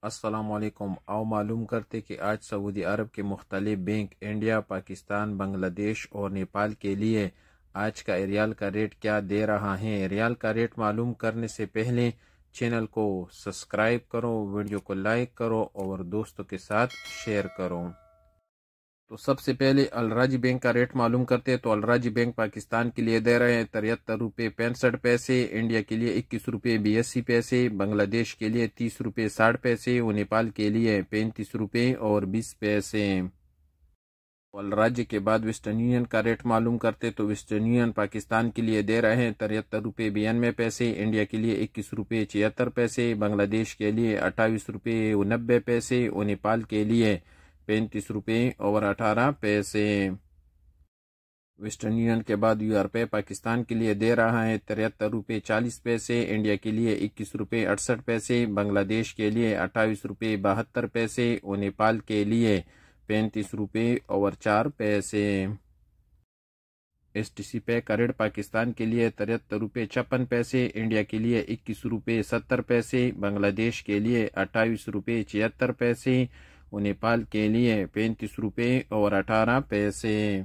अस्सलामुअलैकुम। आओ मालूम करते कि आज सऊदी अरब के मुख्तलिफ बैंक इंडिया, पाकिस्तान, बांग्लादेश और नेपाल के लिए आज का रियाल का रेट क्या दे रहा है। रियाल का रेट मालूम करने से पहले चैनल को सब्सक्राइब करो, वीडियो को लाइक करो और दोस्तों के साथ शेयर करो। तो सबसे पहले अलराजी बैंक का रेट मालूम करते हैं। तो अलराजी बैंक पाकिस्तान के लिए दे रहे हैं 73 रुपये 65 पैसे, इंडिया के लिए 21 रुपये 82 पैसे, बांग्लादेश के लिए 30 रुपये 60 पैसे और नेपाल के लिए 35 रुपये और 20 पैसे। अलराजी के बाद वेस्टर्न यूनियन का रेट मालूम करते तो वेस्टर्न यूनियन पाकिस्तान के लिए दे रहे हैं 73 रुपये 92 पैसे, इंडिया के लिए 21 रुपये 76 पैसे, बांग्लादेश के लिए 28 रुपये 90 पैसे और नेपाल के लिए 35 रुपये और 18 पैसे। वेस्टर्न यूनियन के बाद यूआरपे पाकिस्तान के लिए दे रहा है 73 रुपये 40 पैसे, इंडिया के लिए 21 रुपये 68 पैसे, बांग्लादेश के लिए 28 रुपये 72 पैसे और नेपाल के लिए 35 रुपये और 4 पैसे। STC पे का रेट पाकिस्तान के लिए 73 रुपये 56 पैसे, इंडिया के लिए 21 रुपये 70 पैसे, बांग्लादेश के लिए 28 रुपये 76 पैसे और नेपाल के लिए 35 रुपये और 18 पैसे।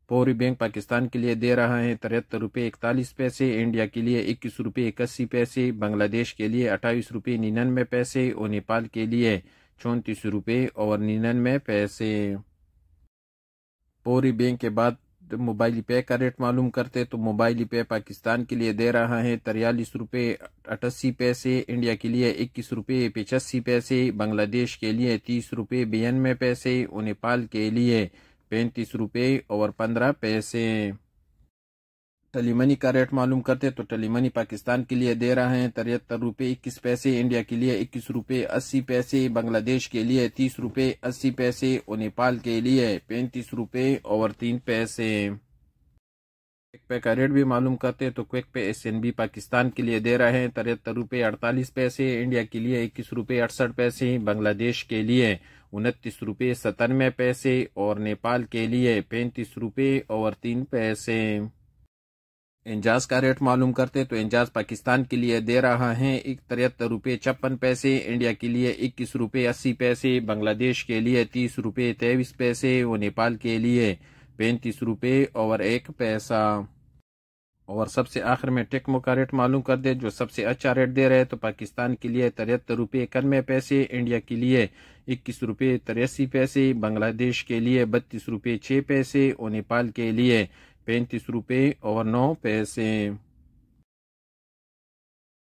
पौरी बैंक पाकिस्तान के लिए दे रहा है 73 रुपये 41 पैसे, इंडिया के लिए 21 रुपये 81 पैसे, बांग्लादेश के लिए 28 रुपये 99 पैसे और नेपाल के लिए 34 रुपये और 99 पैसे। पौरी बैंक के बाद मोबाइल पे का रेट मालूम करते तो मोबाइल पे पाकिस्तान के लिए दे रहा है 43 रुपये 88 पैसे, इंडिया के लिए 21 रुपये 85 पैसे, बांग्लादेश के लिए 30 रुपये 92 पैसे और नेपाल के लिए 35 रुपये और 15 पैसे। टलीमनी का रेट मालूम करते तो टलीमनी पाकिस्तान के लिए दे रहा है 73 रुपये 21 पैसे, इंडिया के लिए 21 रुपये 80 पैसे, बांग्लादेश के लिए 30 रुपये 80 पैसे और नेपाल के लिए 35 रुपये और 3 पैसे। क्विक पे का रेट भी मालूम करते तो क्विक पे SNB पाकिस्तान के लिए दे रहे हैं 73 रुपये 48 पैसे, इंडिया के लिए 21 रुपये 68 पैसे, बांग्लादेश के लिए 29 रुपये 97 पैसे और नेपाल के लिए 35 रुपये और 3 पैसे। एंजाज का रेट मालूम करते तो एंजाज पाकिस्तान के लिए दे रहा है 73 रुपये 56 पैसे, इंडिया के लिए 21 रुपये 80 पैसे, बांग्लादेश के लिए 30 रुपये 23 पैसे और नेपाल के लिए 35 रुपये और 1 पैसा। और सबसे आखिर में टेक्मो का रेट मालूम कर दे जो सबसे अच्छा रेट दे रहे तो पाकिस्तान के लिए 73 रुपये 91 पैसे, इंडिया के लिए 21 रुपये 83 पैसे, बांग्लादेश के लिए 32 रुपये 6 पैसे और नेपाल के लिए 35 रुपये और 9 पैसे।